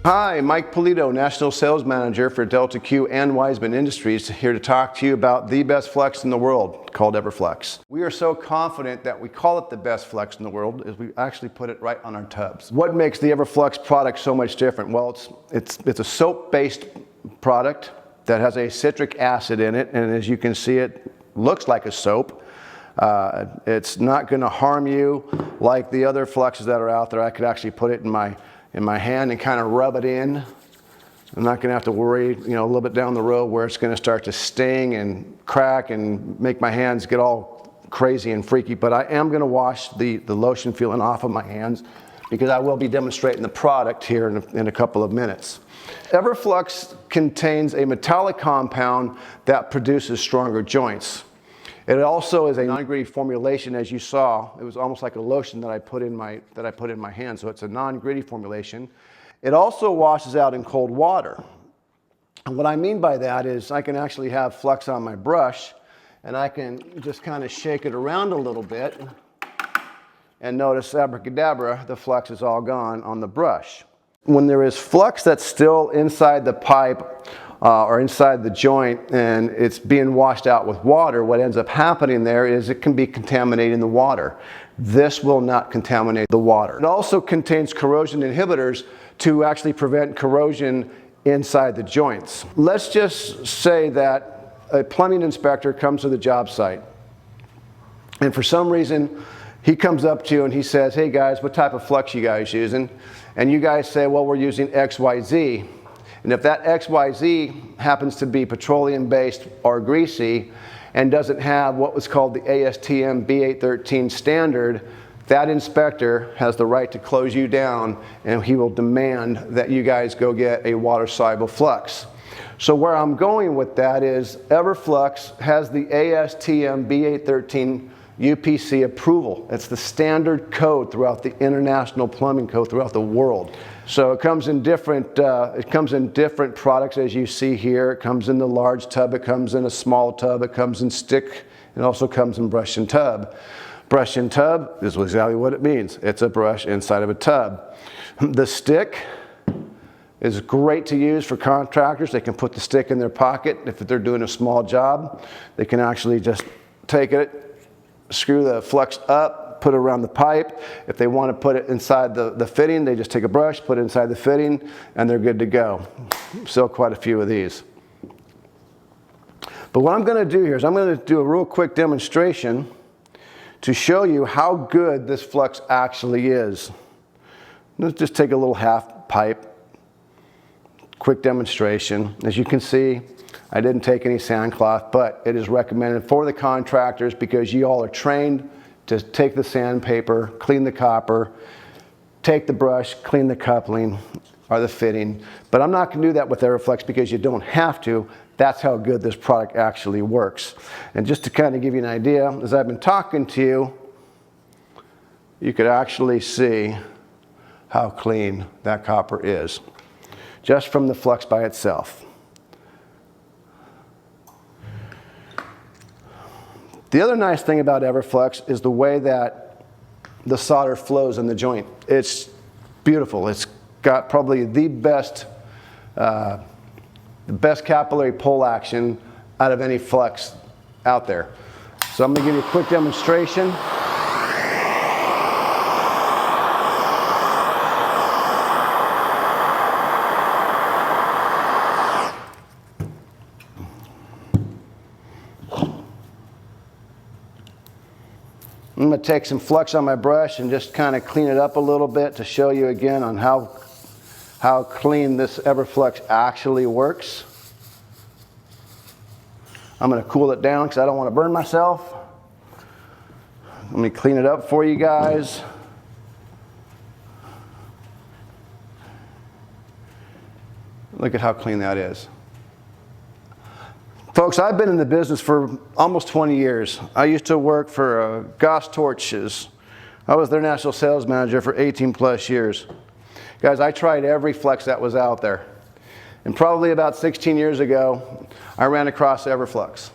Hi, Mike Polito, National Sales Manager for Delta Q and Wiseman Industries, here to talk to you about the best flux in the world, called EVERFLUX. We are so confident that we call it the best flux in the world is we actually put it right on our tubs. What makes the EVERFLUX product so much different? Well, it's a soap-based product that has a citric acid in it, and as you can see, it looks like a soap. It's not going to harm you like the other fluxes that are out there. I could actually put it in my hand and kind of rub it in. I'm not going to have to worry, a little bit down the road where it's going to start to sting and crack and make my hands get all crazy and freaky. But I am going to wash the lotion feeling off of my hands because I will be demonstrating the product here in a couple of minutes. EVERFLUX contains a metallic compound that produces stronger joints. It also is a non-gritty formulation, as you saw. It was almost like a lotion that I put in my hand, so it's a non-gritty formulation. It also washes out in cold water. And what I mean by that is I can actually have flux on my brush, and I can just kind of shake it around a little bit, and notice, abracadabra, the flux is all gone on the brush. When there is flux that's still inside the pipe or inside the joint and it's being washed out with water, what ends up happening there is it can be contaminating the water. This will not contaminate the water. It also contains corrosion inhibitors to actually prevent corrosion inside the joints. Let's just say that a plumbing inspector comes to the job site, and for some reason he comes up to you and he says, "Hey guys, what type of flux you guys using?" And you guys say, "Well, we're using XYZ." And if that XYZ happens to be petroleum-based or greasy and doesn't have what was called the ASTM B813 standard, that inspector has the right to close you down, and he will demand that you guys go get a water-soluble flux. So where I'm going with that is EVERFLUX has the ASTM B813 UPC approval. It's the standard code throughout the international plumbing code throughout the world. So it comes in different products, as you see here. It comes in the large tub, it comes in a small tub, it comes in stick, it also comes in brush and tub. Brush and tub is exactly what it means. It's a brush inside of a tub. The stick is great to use for contractors. They can put the stick in their pocket. If they're doing a small job, they can actually just take it, screw the flux up, put it around the pipe. If they want to put it inside the fitting, they just take a brush, put it inside the fitting, and they're good to go. Still quite a few of these. But what I'm going to do here is I'm going to do a real quick demonstration to show you how good this flux actually is. Let's just take a little half pipe. Quick demonstration. As you can see, I didn't take any sandcloth, but it is recommended for the contractors because you all are trained to take the sandpaper, clean the copper, take the brush, clean the coupling or the fitting. But I'm not going to do that with EVERFLUX because you don't have to. That's how good this product actually works. And just to kind of give you an idea, as I've been talking to you, you could actually see how clean that copper is just from the flux by itself. The other nice thing about EVERFLUX is the way that the solder flows in the joint. It's beautiful. It's got probably the best capillary pull action out of any flux out there. So I'm going to give you a quick demonstration. I'm going to take some flux on my brush and just kind of clean it up a little bit to show you again on how clean this EVERFLUX actually works. I'm going to cool it down because I don't want to burn myself. Let me clean it up for you guys. Look at how clean that is. Folks, I've been in the business for almost 20 years. I used to work for Goss Torches. I was their national sales manager for 18 plus years. Guys, I tried every flux that was out there. And probably about 16 years ago, I ran across EVERFLUX.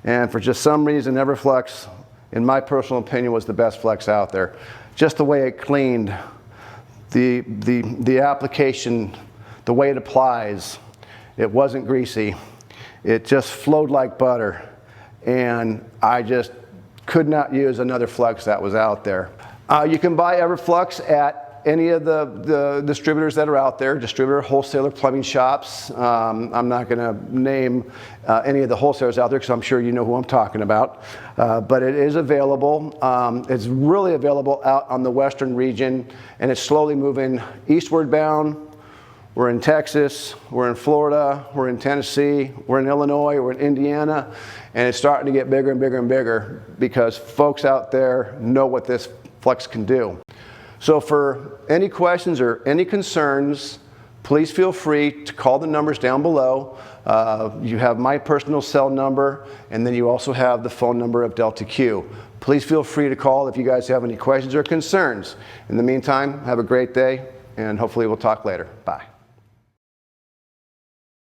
And for just some reason, EVERFLUX, in my personal opinion, was the best flux out there. Just the way it cleaned, the application the way it applies. It wasn't greasy. It just flowed like butter. And I just could not use another flux that was out there. You can buy EVERFLUX at any of the distributors that are out there, distributor, wholesaler, plumbing shops. I'm not going to name any of the wholesalers out there because I'm sure you know who I'm talking about. But it is available. It's really available out on the western region, and it's slowly moving eastward bound. We're in Texas, we're in Florida, we're in Tennessee, we're in Illinois, we're in Indiana, and it's starting to get bigger and bigger and bigger because folks out there know what this flux can do. So for any questions or any concerns, please feel free to call the numbers down below. You have my personal cell number, and then you also have the phone number of Delta Q. Please feel free to call if you guys have any questions or concerns. In the meantime, have a great day, and hopefully we'll talk later. Bye.